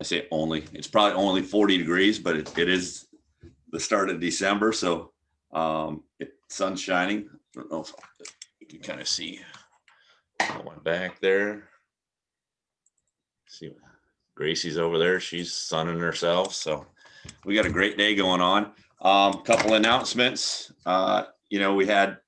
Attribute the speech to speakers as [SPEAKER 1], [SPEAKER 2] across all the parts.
[SPEAKER 1] say only, it's probably only 40 degrees, but it is the start of December. So sun's shining. I don't know if you can kind of see going back there. See Gracie's over there. She's sunning herself. So we got a great day going on. Couple announcements. We had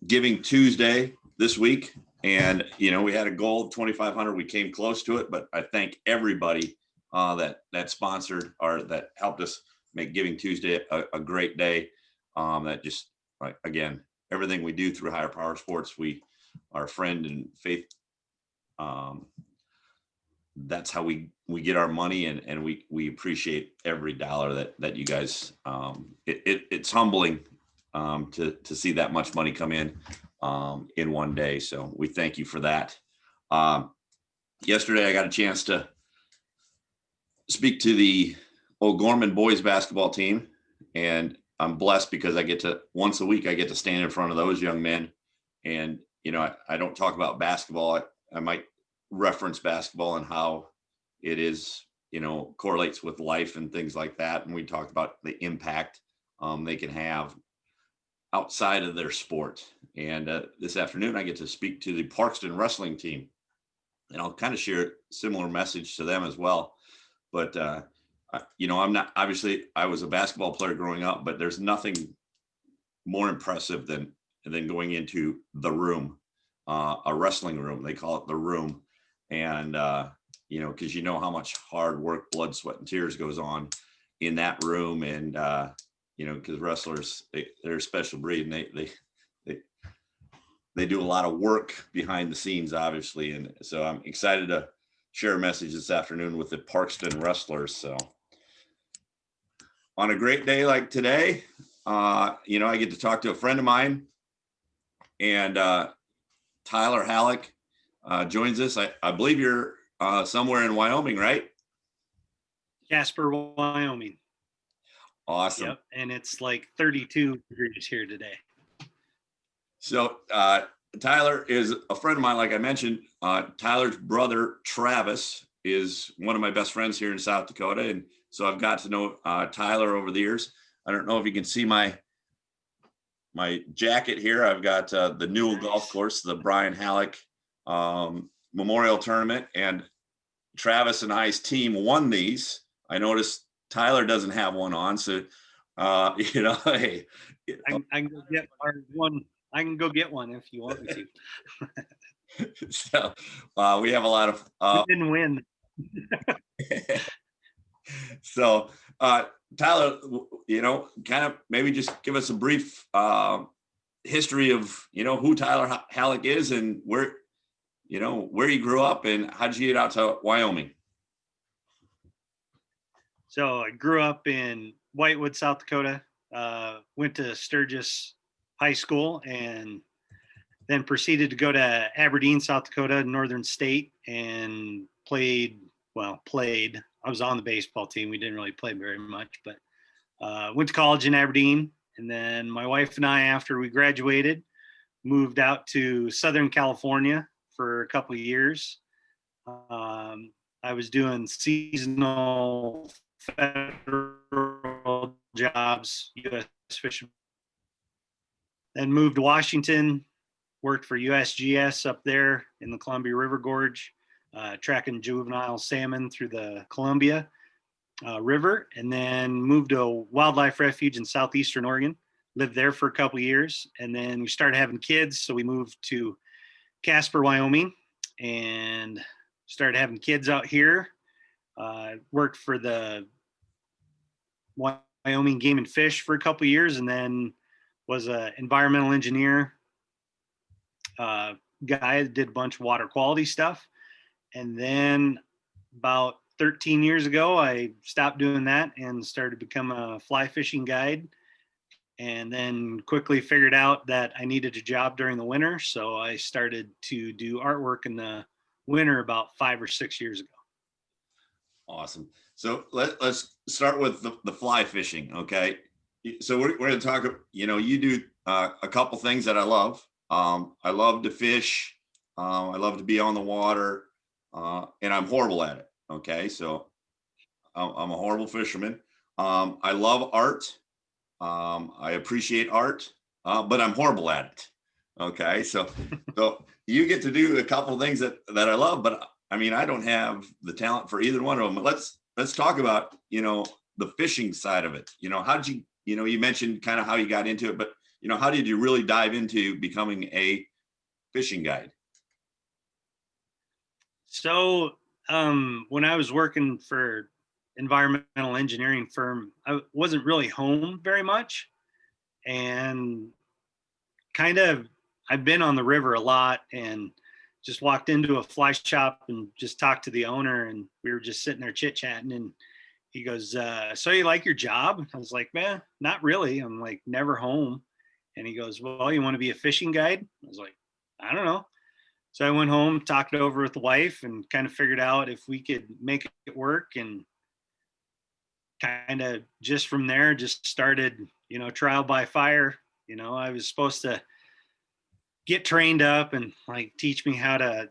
[SPEAKER 1] Giving Tuesday this week, and we had a goal of 2,500. We came close to it, but I thank everybody that sponsored or that helped us make Giving Tuesday a great day. That just, again, everything we do through Higher Power Sports, our friend and faith. That's how we get our money, and we appreciate every dollar that you guys. It's humbling to see that much money come in one day. So we thank you for that. Yesterday, I got a chance to speak to the O'Gorman boys basketball team, and I'm blessed because once a week, I get to stand in front of those young men. And, I don't talk about basketball. I might reference basketball and how it is, correlates with life and things like that. And we talked about the impact they can have outside of their sport. And this afternoon, I get to speak to the Parkston wrestling team, and I'll kind of share a similar message to them as well. But, I'm not, obviously I was a basketball player growing up, but there's nothing more impressive than going into the room, a wrestling room. They call it the room. And, because how much hard work, blood, sweat, and tears goes on in that room. And, because wrestlers, they're a special breed, and they do a lot of work behind the scenes, obviously. And so I'm excited to share a message this afternoon with the Parkston wrestlers. So on a great day like today, I get to talk to a friend of mine, and Tyler Hallock joins us. I believe you're somewhere in Wyoming, right?
[SPEAKER 2] Jasper, Wyoming.
[SPEAKER 1] Awesome.
[SPEAKER 2] Yep. And it's like 32 degrees here today.
[SPEAKER 1] So Tyler is a friend of mine, like I mentioned. Tyler's brother, Travis, is one of my best friends here in South Dakota. And so I've got to know Tyler over the years. I don't know if you can see my jacket here. I've got the Newell Golf Course, the Brian Hallock Memorial Tournament, and Travis and I's team won these. I noticed Tyler doesn't have one on, so hey,
[SPEAKER 2] I can go get one. I can go get one if you want me
[SPEAKER 1] to. So we have a lot of.
[SPEAKER 2] We didn't win.
[SPEAKER 1] So Tyler, kind of maybe just give us a brief history of who Tyler Hallock is and where you grew up and how did you get out to Wyoming?
[SPEAKER 2] So I grew up in Whitewood, South Dakota, went to Sturgis High School, and then proceeded to go to Aberdeen, South Dakota, Northern State, and played. I was on the baseball team. We didn't really play very much, but went to college in Aberdeen. And then my wife and I, after we graduated, moved out to Southern California for a couple of years. I was doing seasonal federal jobs, U.S. Fish. Then moved to Washington, worked for USGS up there in the Columbia River Gorge, tracking juvenile salmon through the Columbia River, and then moved to a wildlife refuge in southeastern Oregon, lived there for a couple of years, and then we started having kids, so we moved to Casper, Wyoming, and started having kids out here. Worked for the Wyoming Game and Fish for a couple of years, and then was an environmental engineer guy that did a bunch of water quality stuff. And then about 13 years ago, I stopped doing that and started to become a fly fishing guide, and then quickly figured out that I needed a job during the winter. So I started to do artwork in the winter about 5 or 6 years ago.
[SPEAKER 1] Awesome. So let's start with the fly fishing. Okay. So we're going to talk, you do a couple things that I love. I love to fish. I love to be on the water, and I'm horrible at it. Okay. So I'm a horrible fisherman. I love art. I appreciate art, but I'm horrible at it. Okay. So you get to do a couple of things that I love, but I mean, I don't have the talent for either one of them. Let's talk about, the fishing side of it. How did you mentioned kind of how you got into it, but how did you really dive into becoming a fishing guide?
[SPEAKER 2] So when I was working for environmental engineering firm, I wasn't really home very much, and kind of I've been on the river a lot, and just walked into a fly shop and just talked to the owner, and we were just sitting there chit chatting, and he goes, "So you like your job?" I was like, "Man, not really. I'm like never home." And he goes, "Well, you want to be a fishing guide?" I was like, "I don't know." So I went home, talked it over with the wife, and kind of figured out if we could make it work. And kind of just from there, just started, trial by fire. I was supposed to get trained up and like teach me how to,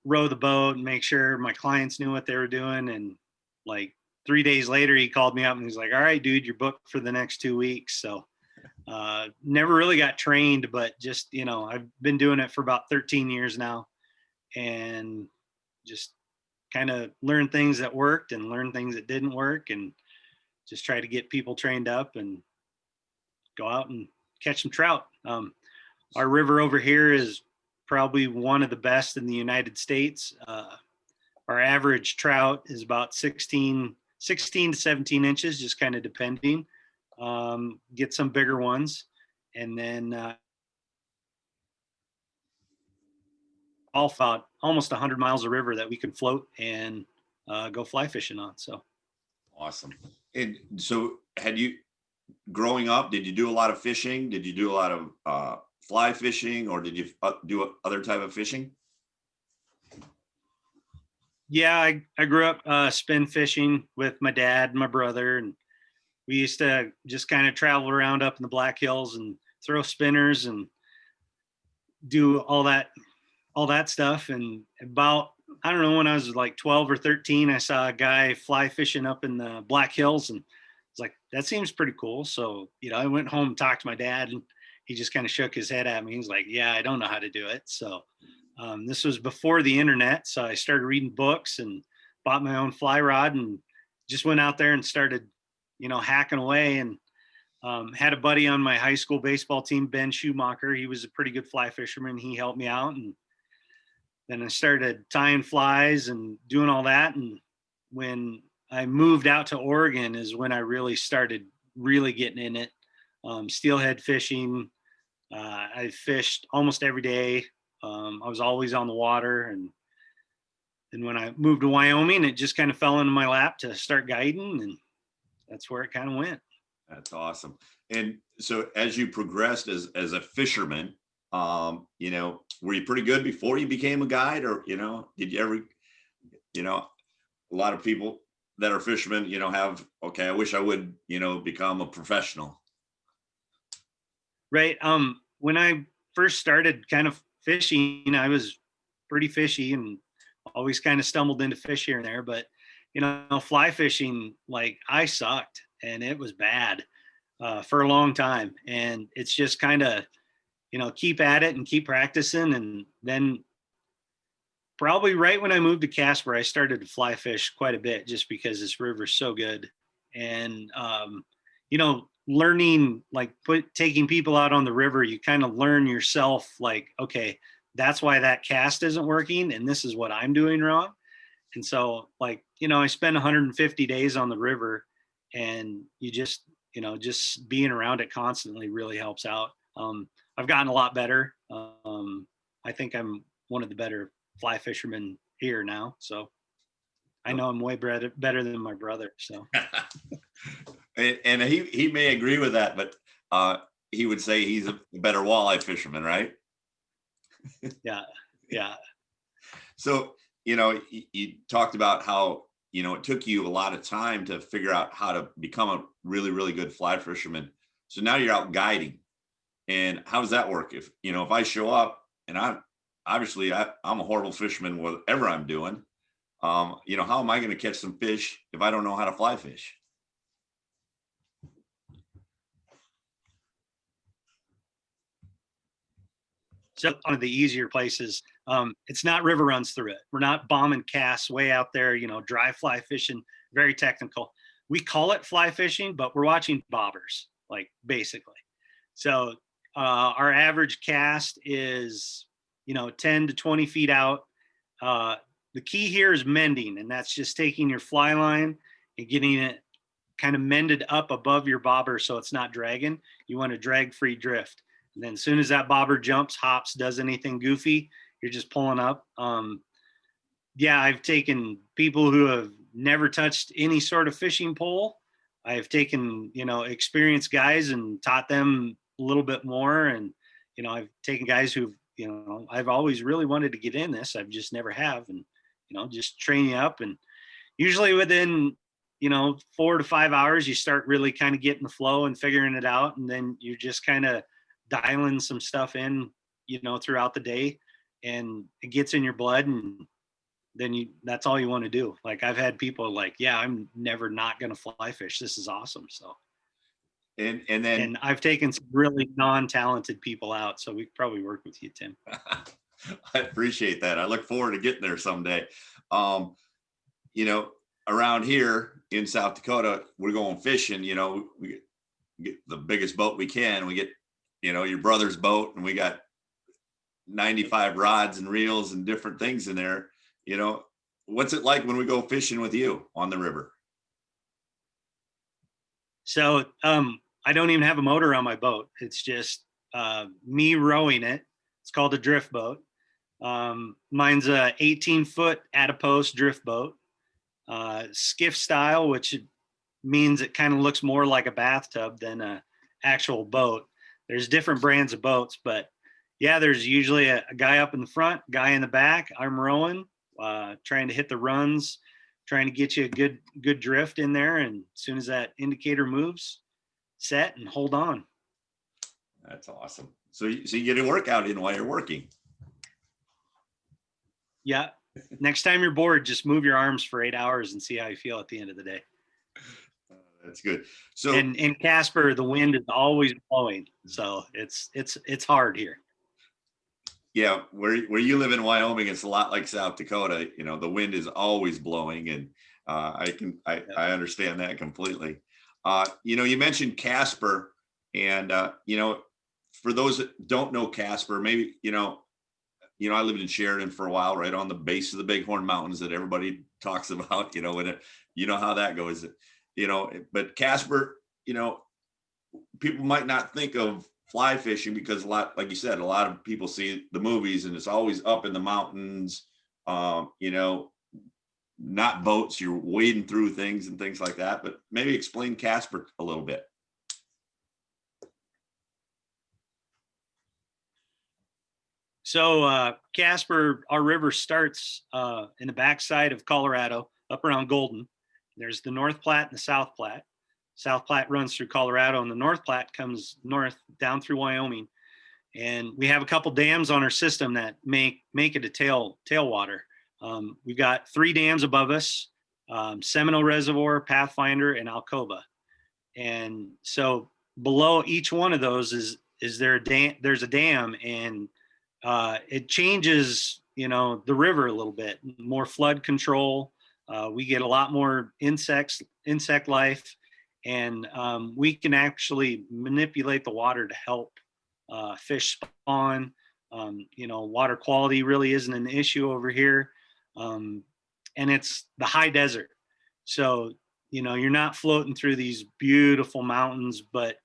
[SPEAKER 2] row the boat and make sure my clients knew what they were doing. And like 3 days later, he called me up and he's like, "All right, dude, you're booked for the next 2 weeks." So never really got trained, but just, I've been doing it for about 13 years now, and just kind of learn things that worked and learn things that didn't work, and just try to get people trained up and go out and catch some trout. Our river over here is probably one of the best in the United States. Our average trout is about 16 to 17 inches, just kind of depending. Get some bigger ones. And then all about almost 100 miles of river that we can float and go fly fishing on. So
[SPEAKER 1] Awesome. And so growing up, did you do a lot of fishing? Did you do a lot of fly fishing, or did you do other type of fishing?
[SPEAKER 2] yeah, I grew up spin fishing with my dad and my brother, and we used to just kind of travel around up in the Black Hills and throw spinners and do all that stuff. And about, I don't know, when I was like 12 or 13, I saw a guy fly fishing up in the Black Hills, and it's like, that seems pretty cool. So, I went home and talked to my dad, and he just kind of shook his head at me. He's like, "Yeah, I don't know how to do it." So this was before the internet. So I started reading books and bought my own fly rod and just went out there and started, hacking away. And had a buddy on my high school baseball team, Ben Schumacher. He was a pretty good fly fisherman. He helped me out. And then I started tying flies and doing all that. And when I moved out to Oregon is when I really started really getting in it. Steelhead fishing. I fished almost every day. I was always on the water. And when I moved to Wyoming, it just kind of fell into my lap to start guiding. And that's where it kind of went.
[SPEAKER 1] That's awesome. And so as you progressed as a fisherman, were you pretty good before you became a guide, or, did you ever, a lot of people that are fishermen, have, okay, I wish I would, become a professional.
[SPEAKER 2] Right. When I first started kind of fishing, I was pretty fishy and always kind of stumbled into fish here and there. But, fly fishing, like I sucked and it was bad for a long time. And it's just kind of, keep at it and keep practicing. And then probably right when I moved to Casper, I started to fly fish quite a bit just because this river's so good. And, learning, like taking people out on the river, you kind of learn yourself, like, okay, that's why that cast isn't working. And this is what I'm doing wrong. And so, like, I spend 150 days on the river, and you just being around it constantly really helps out. I've gotten a lot better. I think I'm one of the better fly fishermen here now. So I know I'm way better than my brother. So
[SPEAKER 1] And he may agree with that, but he would say he's a better walleye fisherman, right?
[SPEAKER 2] yeah, yeah.
[SPEAKER 1] So, you talked about how, it took you a lot of time to figure out how to become a really, really good fly fisherman. So now you're out guiding. And how does that work? If I show up and I'm a horrible fisherman, whatever I'm doing, How am I going to catch some fish if I don't know how to fly fish?
[SPEAKER 2] So one of the easier places, it's not river runs through it. We're not bombing casts way out there, dry fly fishing, very technical. We call it fly fishing, but we're watching bobbers, like basically. So our average cast is, 10 to 20 feet out. The key here is mending, and that's just taking your fly line and getting it kind of mended up above your bobber so it's not dragging. You want to drag free drift. And then as soon as that bobber jumps, hops, does anything goofy, you're just pulling up. Yeah, I've taken people who have never touched any sort of fishing pole. I've taken, experienced guys and taught them a little bit more. And, I've taken guys who've, I've always really wanted to get in this. I've just never have. And, just train you up. And usually within, 4 to 5 hours, you start really kind of getting the flow and figuring it out. And then you just kind of dialing some stuff in, throughout the day, and it gets in your blood, and then that's all you want to do. Like I've had people like, yeah, I'm never not going to fly fish. This is awesome. So, and I've taken some really non-talented people out. So we could probably work with you, Tim.
[SPEAKER 1] I appreciate that. I look forward to getting there someday. Around here in South Dakota, we're going fishing, we get the biggest boat we can. We get, your brother's boat, and we got 95 rods and reels and different things in there. What's it like when we go fishing with you on the river?
[SPEAKER 2] So I don't even have a motor on my boat. It's just me rowing it. It's called a drift boat. Mine's a 18-foot adipose drift boat, skiff style, which means it kind of looks more like a bathtub than a actual boat. There's different brands of boats, but yeah, there's usually a guy up in the front, guy in the back. I'm rowing, trying to hit the runs, trying to get you a good drift in there. And as soon as that indicator moves, set and hold on.
[SPEAKER 1] That's awesome. So you get a workout in while you're working.
[SPEAKER 2] Yeah. Next time you're bored, just move your arms for 8 hours and see how you feel at the end of the day.
[SPEAKER 1] That's good. So
[SPEAKER 2] in Casper, the wind is always blowing, so it's hard here.
[SPEAKER 1] Yeah, where you live in Wyoming, it's a lot like South Dakota. The wind is always blowing, and I understand that completely. You mentioned Casper, and for those that don't know Casper, maybe I lived in Sheridan for a while, right on the base of the Bighorn Mountains that everybody talks about. How that goes. But Casper, people might not think of fly fishing because like you said, a lot of people see the movies and it's always up in the mountains, not boats. You're wading through things and things like that. But maybe explain Casper a little bit.
[SPEAKER 2] So Casper, our river starts in the backside of Colorado, up around Golden. There's the North Platte and the South Platte. South Platte runs through Colorado, and the North Platte comes north down through Wyoming. And we have a couple dams on our system that make it a tailwater. We've got 3 dams above us: Seminole Reservoir, Pathfinder, and Alcoba. And so below each one of those is there a dam? There's a dam, and it changes, the river a little bit. More flood control. We get a lot more insect life, and we can actually manipulate the water to help fish spawn. Water quality really isn't an issue over here, and it's the high desert. So, you're not floating through these beautiful mountains, but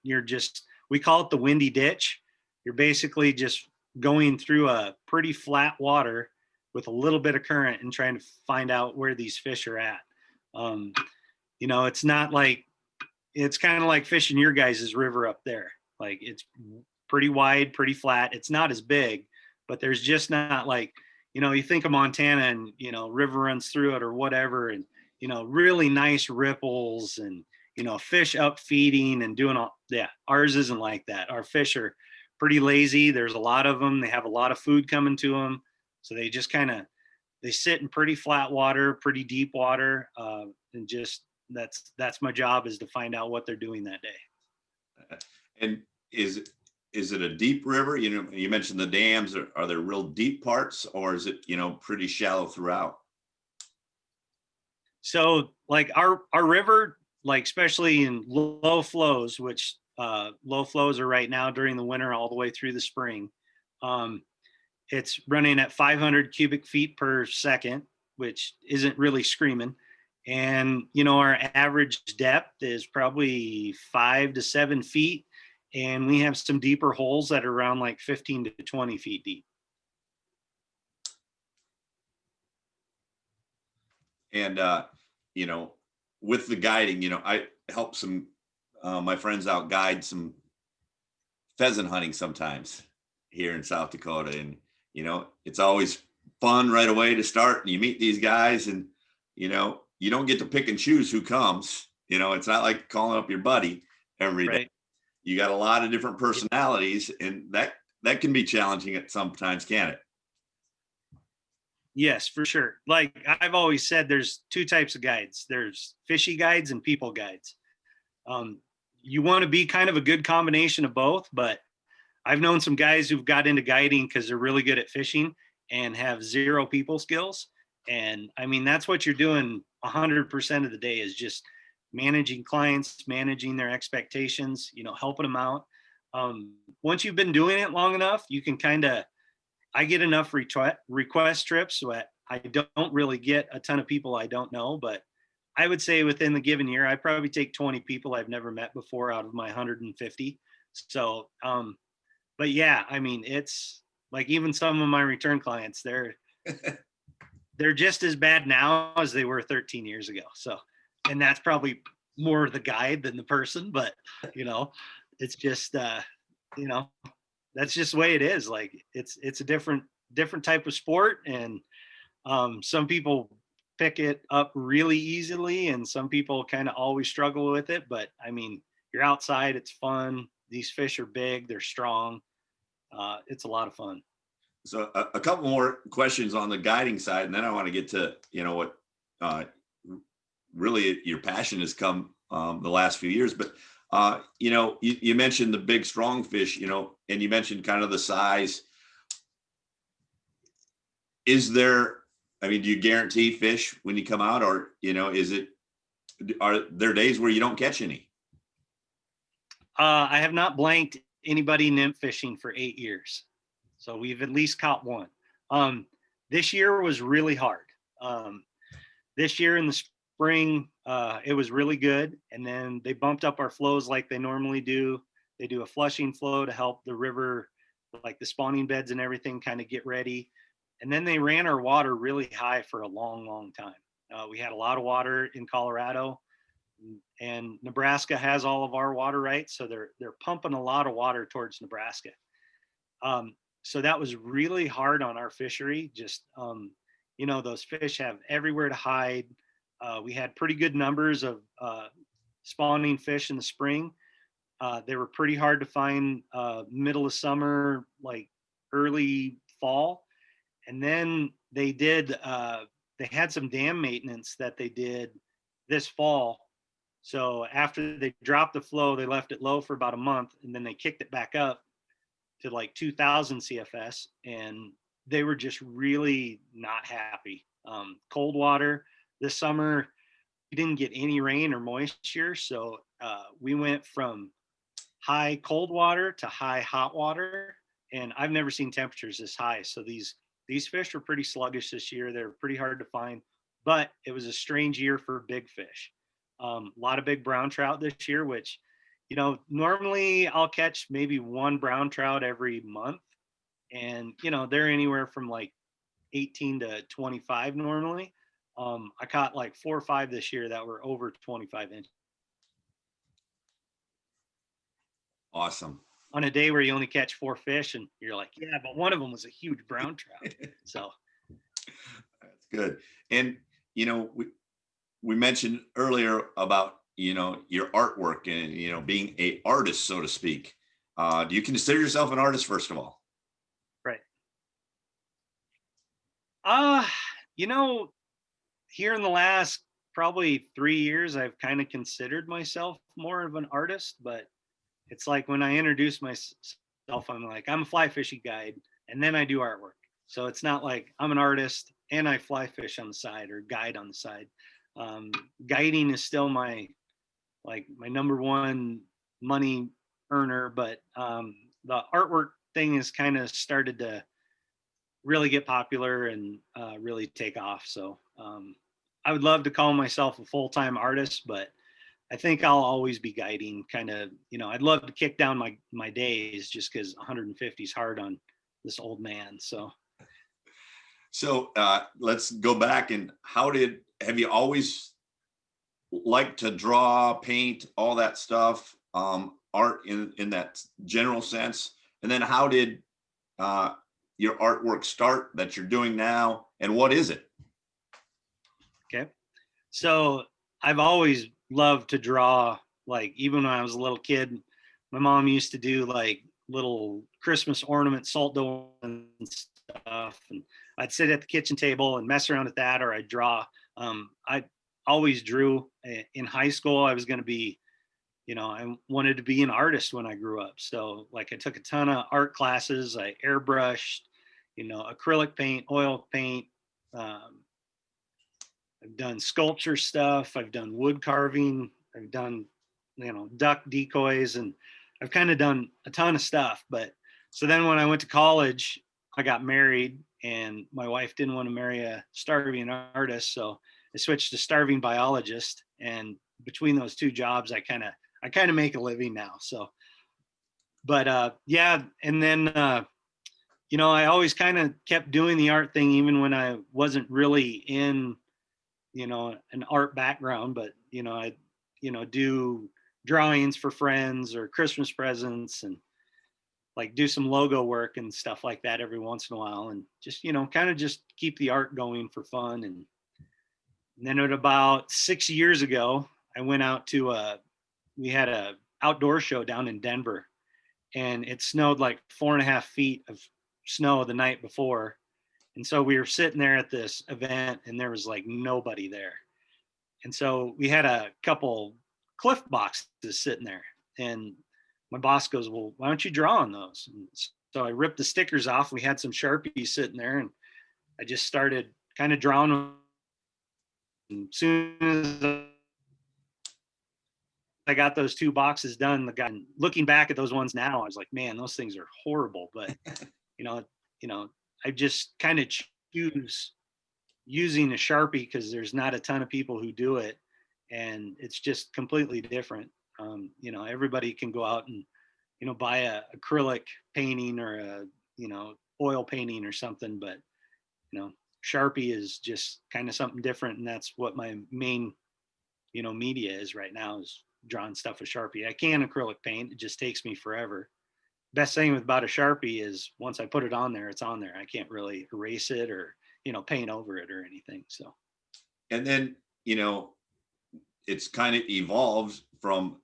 [SPEAKER 2] we call it the windy ditch. You're basically just going through a pretty flat water with a little bit of current and trying to find out where these fish are at. It's not like, it's kind of like fishing your guys' river up there. Like, it's pretty wide, pretty flat. It's not as big, but there's just not like, you think of Montana and, river runs through it or whatever. And, really nice ripples and, fish up feeding and doing all. Yeah. Ours isn't like that. Our fish are pretty lazy. There's a lot of them. They have a lot of food coming to them. So they just kind of they sit in pretty flat water, pretty deep water, and just that's my job, is to find out what they're doing that day.
[SPEAKER 1] And is it a deep river? You know, you mentioned the dams. Are there real deep parts, or is it, you know, pretty shallow throughout?
[SPEAKER 2] So like our river, like especially in low flows, which low flows are right now during the winter all the way through the spring. Um, it's running at 500 cubic feet per second, which isn't really screaming. And you know, our average depth is probably 5 to 7 feet, and we have some deeper holes that are around like 15 to 20 feet deep.
[SPEAKER 1] And you know, with the guiding, you know, I help some my friends out guide some pheasant hunting sometimes here in South Dakota, and you know, it's always fun right away to start. And you meet these guys, and you know, you don't get to pick and choose who comes. You know, it's not like calling up your buddy every day.
[SPEAKER 2] Right.
[SPEAKER 1] You got a lot of different personalities, and that can be challenging at sometimes, can it?
[SPEAKER 2] Yes, for sure. Like I've always said, there's two types of guides. There's fishy guides and people guides. Um, you want to be kind of a good combination of both, but I've known some guys who've got into guiding because they're really good at fishing and have zero people skills. And I mean, that's what you're doing 100% of the day, is just managing clients, managing their expectations, you know, helping them out. Once you've been doing it long enough, you can kind of, I get enough request trips that I don't really get a ton of people I don't know, but I would say within the given year, I probably take 20 people I've never met before out of my 150. So, but yeah, I mean, it's like even some of my return clients, they're just as bad now as they were 13 years ago. So, and that's probably more the guide than the person, but you know, it's just you know, that's just the way it is. Like it's a different type of sport, and some people pick it up really easily, and some people kind of always struggle with it. But I mean, you're outside, it's fun. These fish are big, they're strong. It's a lot of fun.
[SPEAKER 1] So a couple more questions on the guiding side, and then I want to get to, you know, what uh, really your passion has come the last few years. But you know, you mentioned the big strong fish, you know, and you mentioned kind of the size. Is there, I mean, do you guarantee fish when you come out, or you know, are there days where you don't catch any?
[SPEAKER 2] I have not blanked anybody nymph fishing for 8 years. So we've at least caught one. Um, this year was really hard. Um, this year in the spring, it was really good. And then they bumped up our flows like they normally do. They do a flushing flow to help the river, like the spawning beds and everything, kind of get ready. And then they ran our water really high for a long, long time. We had a lot of water in Colorado, and Nebraska has all of our water rights, so they're pumping a lot of water towards Nebraska. So that was really hard on our fishery. Just you know, those fish have everywhere to hide. We had pretty good numbers of spawning fish in the spring. They were pretty hard to find middle of summer, like early fall. And then they had some dam maintenance that they did this fall. So after they dropped the flow, they left it low for about a month, and then they kicked it back up to like 2000 CFS, and they were just really not happy. Cold water this summer, we didn't get any rain or moisture, so we went from high cold water to high hot water, and I've never seen temperatures this high. So these fish were pretty sluggish this year. They're pretty hard to find, but it was a strange year for big fish. A lot of big brown trout this year, which, you know, normally I'll catch maybe one brown trout every month. And, you know, they're anywhere from like 18 to 25 normally. I caught like 4 or 5 this year that were over 25 inches
[SPEAKER 1] Awesome.
[SPEAKER 2] on a day where you only catch 4 fish. And you're like, yeah, but one of them was a huge brown trout. So
[SPEAKER 1] That's good. And you know, we mentioned earlier about, you know, your artwork and, you know, being a artist, so to speak. Do you consider yourself an artist, first of all?
[SPEAKER 2] right. Uh You know, here in the last probably 3 years, I've kind of considered myself more of an artist, but it's like when I introduce myself, I'm like, I'm a fly fishing guide, and then I do artwork. So it's not like I'm an artist and I fly fish on the side or guide on the side. Um, Guiding is still my number one money earner, but the artwork thing has kind of started to really get popular and really take off. So I would love to call myself a full-time artist, but I think I'll always be guiding. Kind of, I'd love to kick down my days just because 150 is hard on this old man. So
[SPEAKER 1] let's go back. And have you always liked to draw, paint, all that stuff, art in that general sense? And then how did your artwork start that you're doing now, and what is it?
[SPEAKER 2] okay, so I've always loved to draw. Like even when I was a little kid, my mom used to do like little Christmas ornament salt dough and stuff, and I'd sit at the kitchen table and mess around with that, or I'd draw. I always drew. In high school, I was going to be, I wanted to be an artist when I grew up. So like I took a ton of art classes. I airbrushed, acrylic paint, oil paint. Um, I've done sculpture stuff. I've done wood carving. I've done, duck decoys, and I've kind of done a ton of stuff. But so then when I went to college, I got married, and my wife didn't want to marry a starving artist. So I switched to starving biologist. And between those two jobs, I kind of make a living now. So, but yeah. And then, I always kind of kept doing the art thing, even when I wasn't really in, an art background, but, I, do drawings for friends or Christmas presents, and like do some logo work and stuff like that every once in a while. And just, kind of just keep the art going for fun. And then at about 6 years ago, I went out to we had a outdoor show down in Denver, and it snowed like 4.5 feet of snow the night before. And so we were sitting there at this event, and there was like nobody there. And so we had a couple Cliff boxes sitting there. And my boss goes, "Well, why don't you draw on those?" And so I ripped the stickers off. We had some Sharpies sitting there, and I just started kind of drawing them. And as soon as I got those two boxes done, the guy looking back at those ones now, I was like, man, those things are horrible. But you know, I just kind of choose using a Sharpie because there's not a ton of people who do it, and it's just completely different. Everybody can go out and buy a acrylic painting or a oil painting or something, but Sharpie is just kind of something different, and that's what my main media is right now, is drawing stuff with Sharpie. I can acrylic paint, it just takes me forever. Best thing about a Sharpie is once I put it on there, it's on there. I can't really erase it or paint over it or anything. So
[SPEAKER 1] And then, it's kind of evolved from,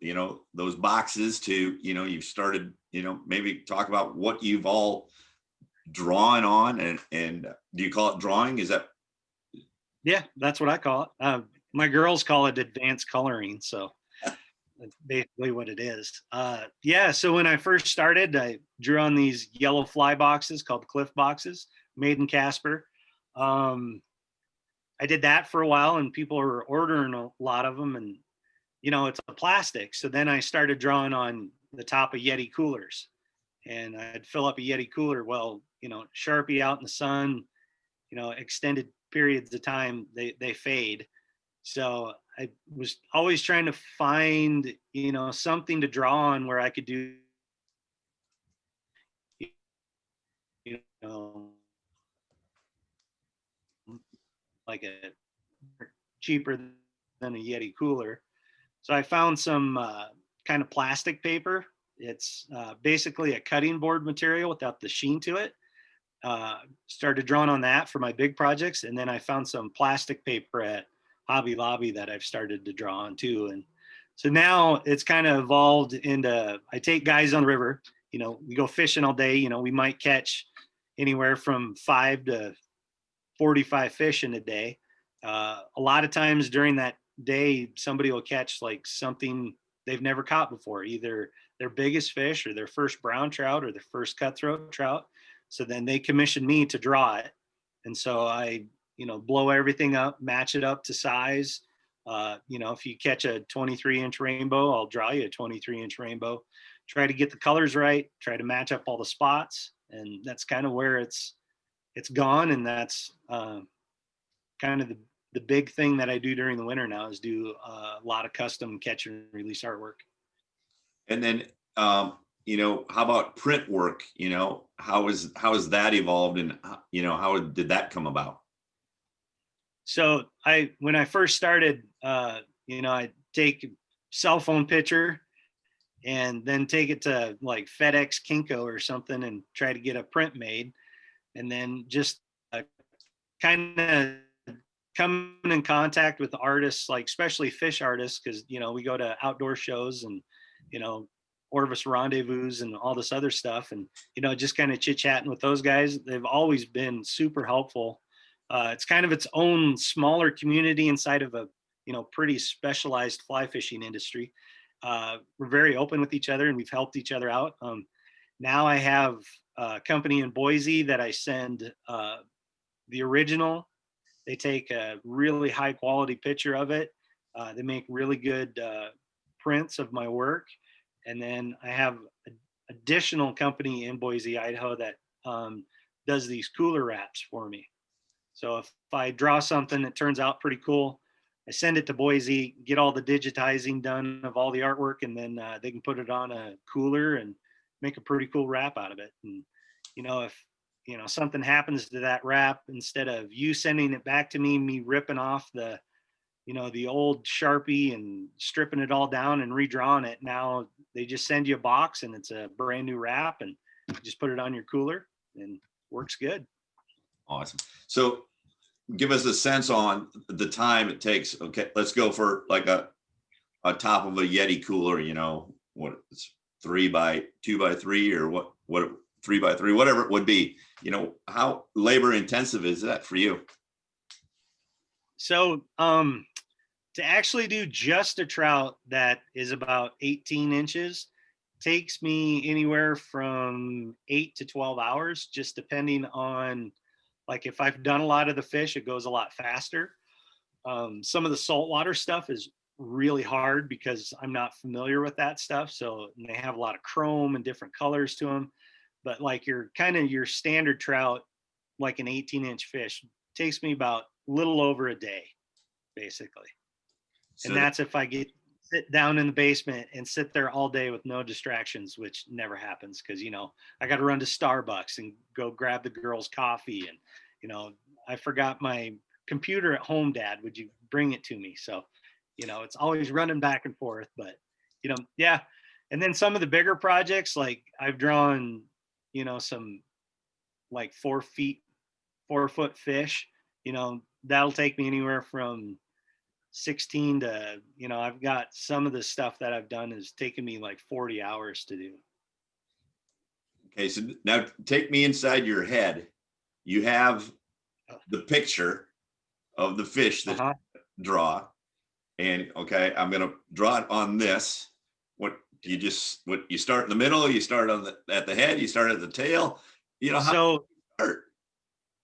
[SPEAKER 1] those boxes to, you've started, maybe talk about what you've all drawn on, and do you call it drawing? Is that?
[SPEAKER 2] Yeah, that's what I call it. My girls call it advanced coloring. So that's basically what it is. Yeah. So when I first started, I drew on these yellow fly boxes called Cliff boxes, made in Casper. I did that for a while, and people were ordering a lot of them, and it's a plastic. So then I started drawing on the top of Yeti coolers, and I'd fill up a Yeti cooler. Well, Sharpie out in the sun, extended periods of time, they fade. So I was always trying to find, something to draw on where I could do, you know, like a cheaper than a Yeti cooler. So I found some kind of plastic paper. It's basically a cutting board material without the sheen to it. Started drawing on that for my big projects, and then I found some plastic paper at Hobby Lobby that I've started to draw on too. And so now it's kind of evolved into, I take guys on the river, we go fishing all day, we might catch anywhere from 5 to 45 fish in a day. A lot of times during that day, somebody will catch like something they've never caught before, either their biggest fish or their first brown trout or their first cutthroat trout. So then they commission me to draw it. And so I, blow everything up, match it up to size. If you catch a 23-inch rainbow, I'll draw you a 23-inch rainbow. Try to get the colors right, try to match up all the spots. And that's kind of where it's gone. And that's kind of the big thing that I do during the winter now is do a lot of custom catch and release artwork.
[SPEAKER 1] And then, how about print work? How has that evolved, and how did that come about?
[SPEAKER 2] So when I first started, I take cell phone picture and then take it to like FedEx Kinko or something and try to get a print made, and then just kind of come in contact with artists, like especially fish artists, because we go to outdoor shows and Orvis Rendezvous and all this other stuff, and just kind of chit chatting with those guys. They've always been super helpful. It's kind of its own smaller community inside of a pretty specialized fly fishing industry. We're very open with each other and we've helped each other out. Now I have a company in Boise that I send the original. They take a really high quality picture of it. They make really good prints of my work. And then I have an additional company in Boise, Idaho that does these cooler wraps for me. So if I draw something that turns out pretty cool, I send it to Boise, get all the digitizing done of all the artwork, and then they can put it on a cooler and make a pretty cool wrap out of it. And, if, something happens to that wrap, instead of you sending it back to me ripping off the old Sharpie and stripping it all down and redrawing it, now they just send you a box and it's a brand new wrap and just put it on your cooler and works good.
[SPEAKER 1] Awesome. So give us a sense on the time it takes. Okay, let's go for like a top of a Yeti cooler, what it's 3 by 2 by 3 or what 3 by 3, whatever it would be. How labor intensive is that for you?
[SPEAKER 2] So to actually do just a trout that is about 18 inches takes me anywhere from 8 to 12 hours, just depending on, like, if I've done a lot of the fish, it goes a lot faster. Some of the saltwater stuff is really hard because I'm not familiar with that stuff. So they have a lot of chrome and different colors to them. But like your standard trout, like an 18-inch fish, takes me about a little over a day, basically. So, and that's if I sit down in the basement and sit there all day with no distractions, which never happens because, I got to run to Starbucks and go grab the girls coffee. And, I forgot my computer at home, Dad, would you bring it to me? So, it's always running back and forth, but, yeah. And then some of the bigger projects, like I've drawn, some like 4 foot fish, that'll take me anywhere from 16 to, I've got some of the stuff that I've done has taken me like 40 hours to do.
[SPEAKER 1] Okay. So now take me inside your head. You have the picture of the fish that you draw, and okay, I'm going to draw it on this. What you start in the middle, you start at the head, you start at the tail,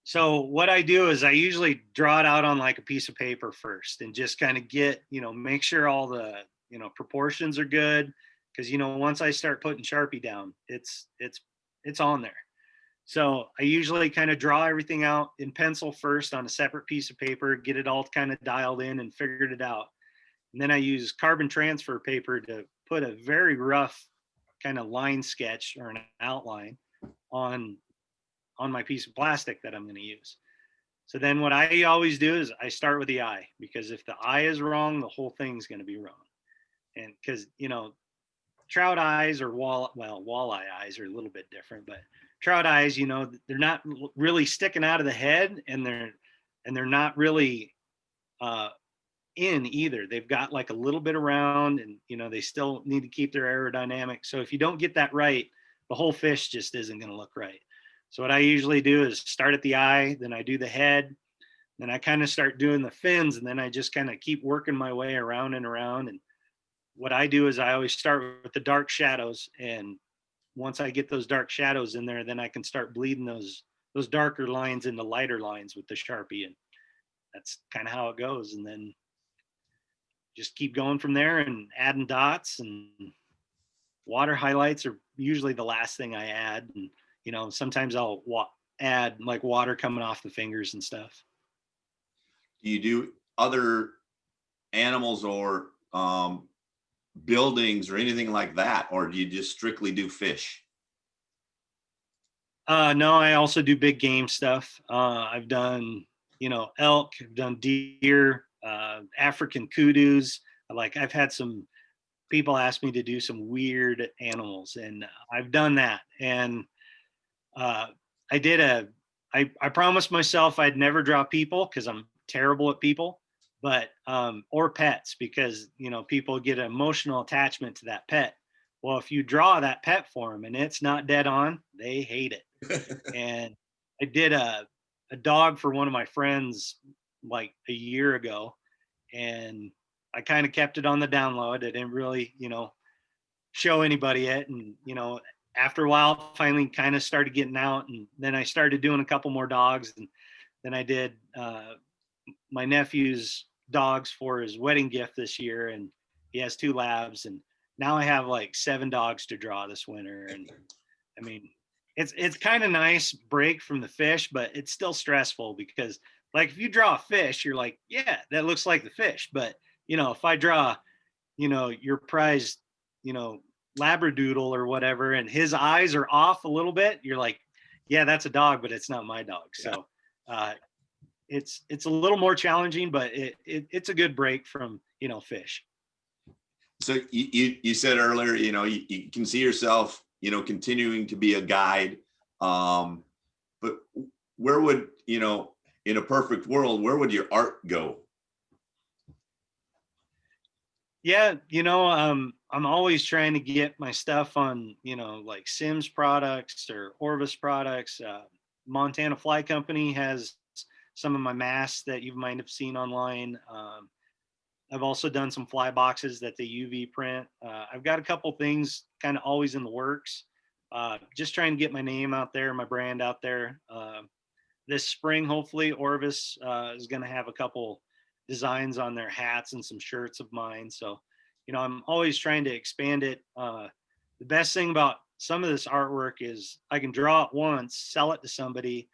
[SPEAKER 2] So what I do is I usually draw it out on like a piece of paper first and just kind of get, make sure all the, proportions are good. Cause once I start putting Sharpie down, it's on there. So I usually kind of draw everything out in pencil first on a separate piece of paper, get it all kind of dialed in and figured it out. And then I use carbon transfer paper to put a very rough kind of line sketch or an outline on my piece of plastic that I'm going to use. So then what I always do is I start with the eye, because if the eye is wrong, the whole thing's going to be wrong. And because, trout eyes or walleye eyes are a little bit different, but trout eyes, they're not really sticking out of the head, and they're not really in either. They've got like a little bit around, and they still need to keep their aerodynamic. So if you don't get that right, the whole fish just isn't going to look right. So what I usually do is start at the eye, then I do the head, Then I kind of start doing the fins, and then I just kind of keep working my way around and around. And what I do is I always start with the dark shadows, and once I get those dark shadows in there, then I can start bleeding those darker lines into lighter lines with the Sharpie, and that's kind of how it goes. And then just keep going from there and adding dots, and water highlights are usually the last thing I add. And sometimes I'll add like water coming off the fingers and stuff.
[SPEAKER 1] Do you do other animals or buildings or anything like that, or do you just strictly do fish?
[SPEAKER 2] No, I also do big game stuff. I've done, elk, I've done deer, African kudus. I've had some people ask me to do some weird animals, and I've done that. And uh, I did I promised myself I'd never draw people because I'm terrible at people, but or pets, because people get an emotional attachment to that pet. Well, if you draw that pet for them and it's not dead on, they hate it. And I did a dog for one of my friends like a year ago, and I kind of kept it on the download. I didn't really, show anybody it. And, after a while, finally kind of started getting out. And then I started doing a couple more dogs. And then I did my nephew's dogs for his wedding gift this year. And he has 2 labs. And now I have like 7 dogs to draw this winter. And I mean, it's kind of nice break from the fish, but it's still stressful because like if you draw a fish, you're like, yeah, that looks like the fish. But if I draw, your prized, labradoodle or whatever, and his eyes are off a little bit, you're like, yeah, that's a dog, but it's not my dog. Yeah. So it's a little more challenging, but it's a good break from fish.
[SPEAKER 1] So you said earlier, you can see yourself, continuing to be a guide. But where would, in a perfect world, where would your art go?
[SPEAKER 2] Yeah, I'm always trying to get my stuff on, like Sims products or Orvis products. Montana Fly Company has some of my masks that you might have seen online. I've also done some fly boxes that they UV print. I've got a couple things kind of always in the works. Just trying to get my name out there, my brand out there. This spring, hopefully, Orvis is going to have a couple designs on their hats and some shirts of mine. So, I'm always trying to expand it. The best thing about some of this artwork is I can draw it once, sell it to somebody,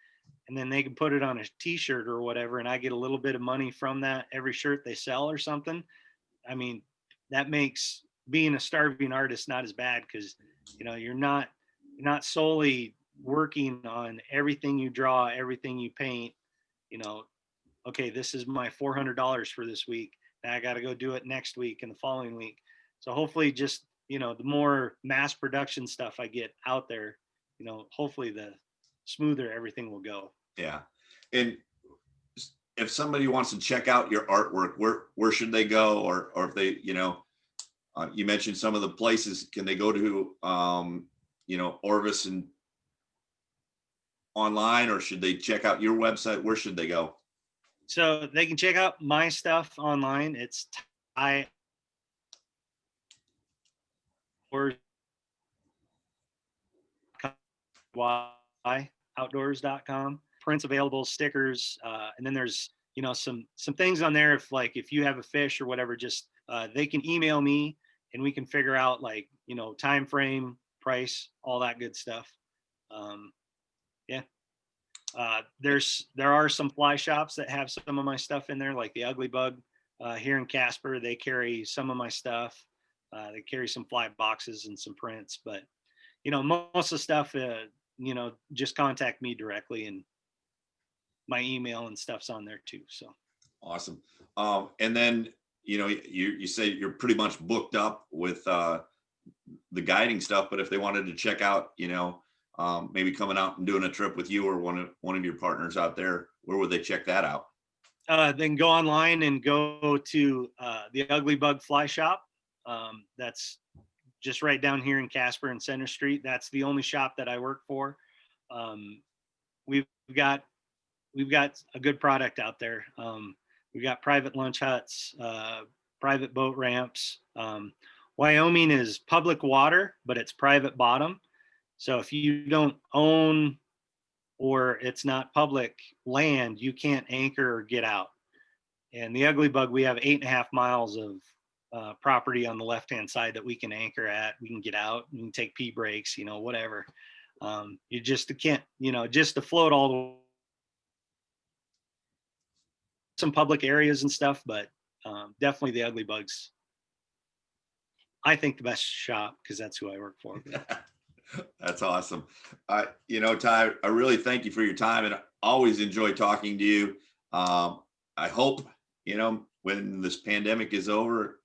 [SPEAKER 2] and then they can put it on a t-shirt or whatever, and I get a little bit of money from that every shirt they sell or something. I mean, that makes being a starving artist not as bad, because you're not solely working on everything you draw, everything you paint. Okay, this is my $400 for this week. Now I got to go do it next week and the following week. So hopefully, just the more mass production stuff I get out there, hopefully the smoother everything will go.
[SPEAKER 1] Yeah. And if somebody wants to check out your artwork, where should they go? Or if they, you mentioned some of the places, can they go to, Orvis and online, or should they check out your website? Where should they go?
[SPEAKER 2] So they can check out my stuff online. It's Ty outdoors.com. Prints available, stickers, and then there's some things on there. If you have a fish or whatever, just they can email me and we can figure out time frame, price, all that good stuff. Yeah. There are some fly shops that have some of my stuff in there, like the Ugly Bug here in Casper. They carry some of my stuff. They carry some fly boxes and some prints, but most of the stuff, just contact me directly, and my email and stuff's on there too. So
[SPEAKER 1] awesome. And then you say you're pretty much booked up with the guiding stuff, but if they wanted to check out, maybe coming out and doing a trip with you or one of your partners out there, where would they check that out?
[SPEAKER 2] Then go online and go to the Ugly Bug Fly Shop. That's just right down here in Casper and Center Street. That's the only shop that I work for. We've got we've got a good product out there. We've got private lunch huts, private boat ramps. Wyoming is public water, but it's private bottom. So if you don't own or it's not public land, you can't anchor or get out. And the Ugly Bug, we have 8.5 miles of property on the left-hand side that we can anchor at. We can get out, we can take pee breaks, whatever. You just can't, just to float all the some public areas and stuff, but definitely the Ugly Bugs. I think the best shop because that's who I work for.
[SPEAKER 1] That's awesome. Ty, I really thank you for your time and I always enjoy talking to you. I hope, when this pandemic is over,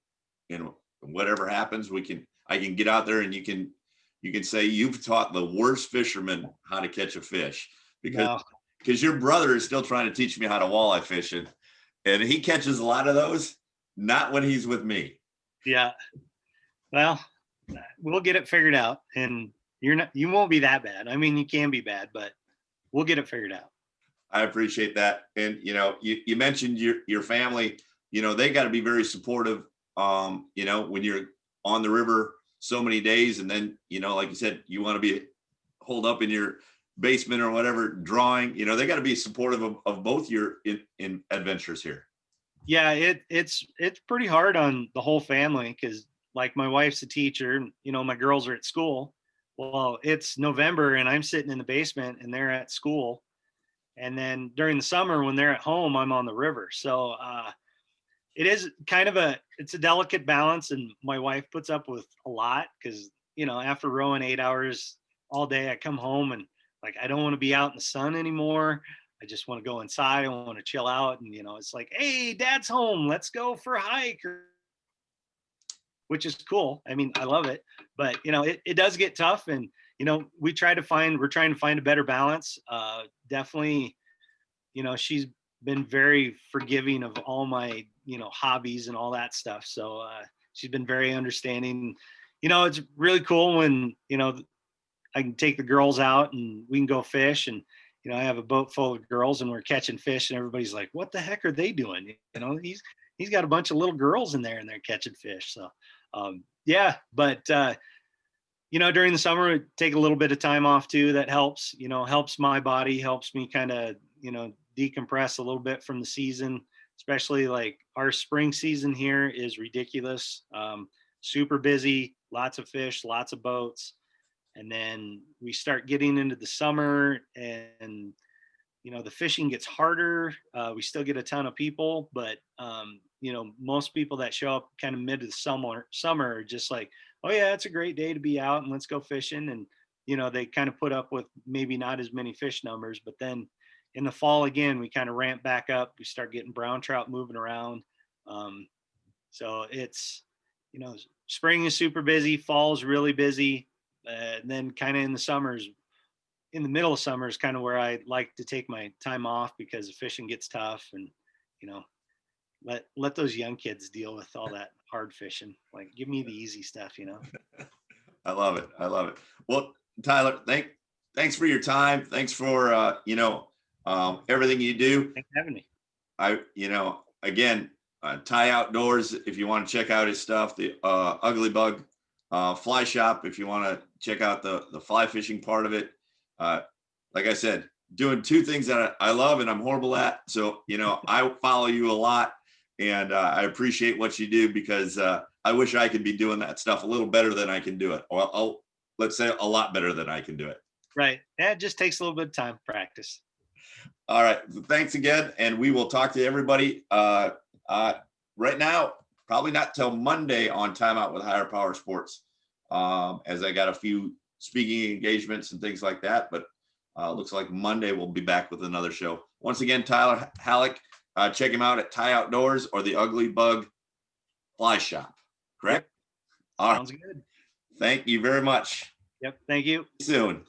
[SPEAKER 1] whatever happens, I can get out there and you can say you've taught the worst fisherman how to catch a fish because your brother is still trying to teach me how to walleye fish and he catches a lot of those, not when he's with me.
[SPEAKER 2] Yeah. Well, we'll get it figured out and you won't be that bad. I mean, you can be bad, but we'll get it figured out.
[SPEAKER 1] I appreciate that. And, you mentioned your family, they got to be very supportive. When you're on the river so many days and then, like you said, you want to be holed up in your basement or whatever, drawing, they got to be supportive of both your in adventures here.
[SPEAKER 2] Yeah, it's pretty hard on the whole family because like my wife's a teacher, my girls are at school. Well, it's November and I'm sitting in the basement and they're at school. And then during the summer when they're at home, I'm on the river. So it is kind of it's a delicate balance. And my wife puts up with a lot because, after rowing 8 hours all day, I come home and like, I don't want to be out in the sun anymore. I just want to go inside. I want to chill out. And, it's like, hey, dad's home. Let's go for a hike. Which is cool. I mean, I love it, but it does get tough. And, we're trying to find a better balance. Definitely, she's been very forgiving of all my, hobbies and all that stuff. So she's been very understanding. It's really cool when, I can take the girls out and we can go fish and, I have a boat full of girls and we're catching fish and everybody's like, what the heck are they doing? He's got a bunch of little girls in there and they're catching fish. So, yeah, but, during the summer, take a little bit of time off too. That helps, helps my body, helps me kind of, decompress a little bit from the season, especially like our spring season here is ridiculous. Super busy, lots of fish, lots of boats. And then we start getting into the summer and, the fishing gets harder. We still get a ton of people, but, most people that show up kind of mid to the summer are just like, oh yeah, it's a great day to be out and let's go fishing. And, they kind of put up with maybe not as many fish numbers, but then in the fall, again, we kind of ramp back up. We start getting brown trout moving around. So it's, spring is super busy. Fall is really busy. And then kind of in the middle of summer is kind of where I like to take my time off because the fishing gets tough and, let those young kids deal with all that hard fishing. Like give me the easy stuff,
[SPEAKER 1] I love it. Well, Tyler, thanks for your time. Thanks for, everything you do.
[SPEAKER 2] Thanks for having me.
[SPEAKER 1] Again, Ty Outdoors, if you want to check out his stuff, the Ugly Bug Fly Shop, if you want to check out the fly fishing part of it. Like I said, doing two things that I love and I'm horrible at. So, I follow you a lot and I appreciate what you do because I wish I could be doing that stuff a little better than I can do it. Or let's say a lot better than I can do it.
[SPEAKER 2] Right. It just takes a little bit of time, practice.
[SPEAKER 1] All right. Thanks again. And we will talk to everybody right now, probably not till Monday on Time Out with Higher Power Sports, as I got a few speaking engagements and things like that. But looks like Monday we'll be back with another show. Once again, Tyler Hallock, check him out at Ty Outdoors or the Ugly Bug Fly Shop. Correct?
[SPEAKER 2] Yep. Sounds good.
[SPEAKER 1] Thank you very much.
[SPEAKER 2] Yep. Thank you.
[SPEAKER 1] See you soon.